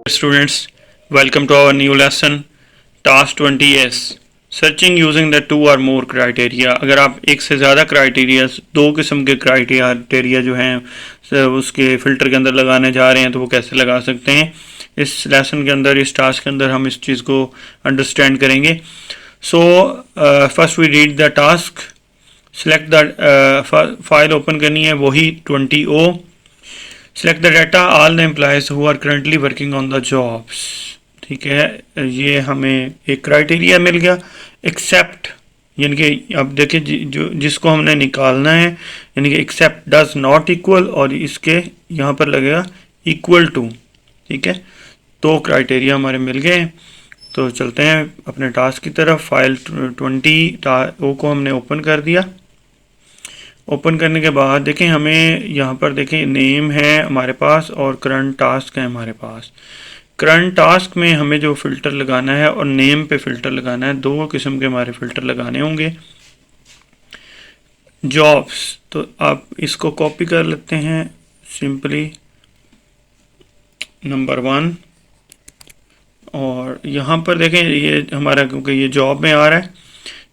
Students, welcome to our new lesson Task 20S. Searching using the two or more criteria. अगर आप एक से ज़्यादा क्राइटेरिया, दो किस्म के क्राइटेरिया जो हैं उसके फ़िल्टर के अंदर लगाने जा रहे हैं तो वो कैसे लगा सकते हैं, इस लेसन के अंदर, इस टास्क के अंदर हम इस चीज़ को अंडरस्टैंड करेंगे. So first we read the task. Select the file open करनी है, वही 20O. Select the data all the employees who are currently working on the jobs. ठीक है, ये हमें एक क्राइटेरिया मिल गया. एक्सेप्ट यानी कि अब देखिए जो जिसको हमने निकालना है, यानी कि एक्सेप्ट डज नॉट इक्वल और इसके यहाँ पर लगेगा इक्वल टू. ठीक है, तो क्राइटेरिया हमारे मिल गए. तो चलते हैं अपने टास्क की तरफ. फाइल 20O को हमने ओपन कर दिया. ओपन करने के बाद देखें हमें यहाँ पर देखें नेम है हमारे पास और करंट टास्क है हमारे पास. करंट टास्क में हमें जो फ़िल्टर लगाना है और नेम पे फ़िल्टर लगाना है, दो किस्म के हमारे फ़िल्टर लगाने होंगे. जॉब्स, तो आप इसको कॉपी कर लेते हैं सिंपली नंबर 1. और यहाँ पर देखें ये हमारा, क्योंकि ये जॉब में आ रहा है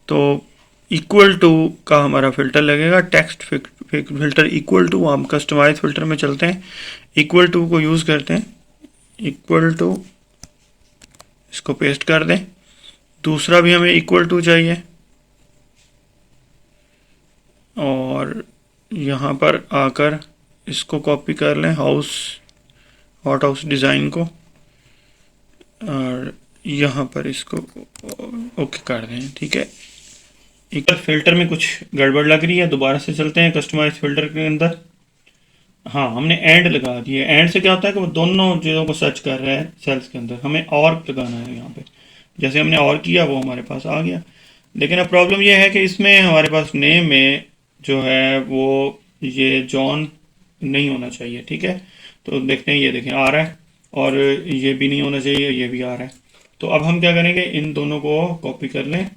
तो इक्वल टू का हमारा फ़िल्टर लगेगा. टेक्स्ट फ़िल्टर इक्वल टू, हम कस्टमाइज फ़िल्टर में चलते हैं, इक्वल टू को यूज़ करते हैं. इक्वल टू, इसको पेस्ट कर दें. दूसरा भी हमें इक्वल टू चाहिए और यहाँ पर आकर इसको कॉपी कर लें, हाउस, हॉट हाउस डिज़ाइन को, और यहाँ पर इसको ओके कर दें. ठीक है, इक्वल फ़िल्टर में कुछ गड़बड़ लग रही है, दोबारा से चलते हैं कस्टमाइज फ़िल्टर के अंदर. हाँ, हमने एंड लगा दिया. एंड से क्या होता है कि वो दोनों चीज़ों को सर्च कर रहा है सेल्स के अंदर. हमें और लगाना है यहाँ पे, जैसे हमने और किया वो हमारे पास आ गया. लेकिन अब प्रॉब्लम ये है कि इसमें हमारे पास नेम में जो है वो ये जॉन नहीं होना चाहिए. ठीक है, तो देखते हैं, ये देखें आ रहा है, और ये भी नहीं होना चाहिए, ये भी आ रहा है. तो अब हम क्या करेंगे, इन दोनों को कॉपी कर लें,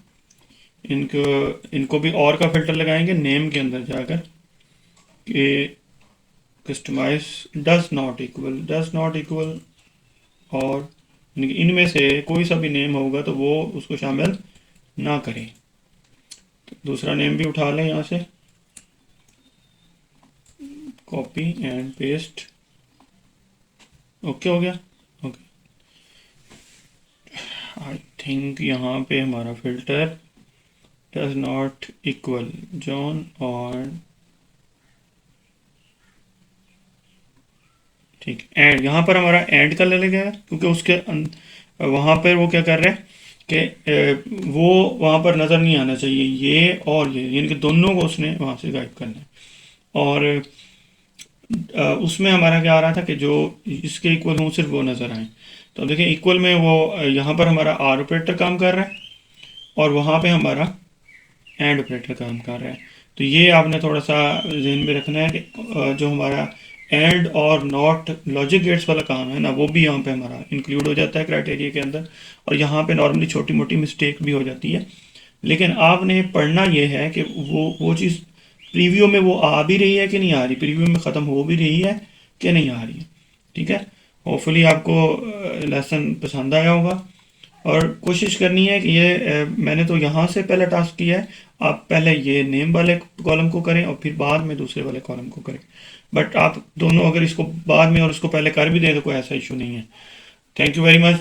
इनको भी और का फ़िल्टर लगाएंगे नेम के अंदर जाकर कि कस्टमाइज डज नॉट इक्वल, और इनमें से कोई सा भी नेम होगा तो वो उसको शामिल ना करें. तो दूसरा नेम भी उठा लें यहाँ से, कॉपी एंड पेस्ट. ओके हो गया. ओके, आई थिंक यहाँ पे हमारा filter does not equal John, और ठीक एंड, यहाँ पर हमारा एंड का लगेगा क्योंकि उसके वहाँ पर वो क्या कर रहे हैं कि वो वहाँ पर नज़र नहीं आना चाहिए ये और ये, यानी कि दोनों को उसने वहाँ से गायब करना है. और उसमें हमारा क्या आ रहा था कि जो इसके इक्वल हों सिर्फ वो नज़र आए. तो देखिए इक्वल में वो यहाँ पर हमारा आर ऑपरेटर काम कर रहा है और वहाँ पे हमारा एंड ऑपरेटर काम कर रहा है. तो ये आपने थोड़ा सा जहन में रखना है कि जो हमारा एंड और नॉट लॉजिक गेट्स वाला काम है ना, वो भी यहाँ पे हमारा इंक्लूड हो जाता है क्राइटेरिया के अंदर. और यहाँ पे नॉर्मली छोटी मोटी मिस्टेक भी हो जाती है, लेकिन आपने पढ़ना ये है कि वो चीज़ प्रीव्यू में वो आ भी रही है कि नहीं आ रही, प्रीव्यू में ख़त्म हो भी रही है कि नहीं आ रही है. ठीक है, होपफुली आपको लेसन पसंद आया होगा. और कोशिश करनी है कि ये मैंने तो यहाँ से पहला टास्क किया है, आप पहले ये नेम वाले कॉलम को करें और फिर बाद में दूसरे वाले कॉलम को करें. बट आप दोनों अगर इसको बाद में और इसको पहले कर भी दें तो कोई ऐसा इशू नहीं है. Thank you very much.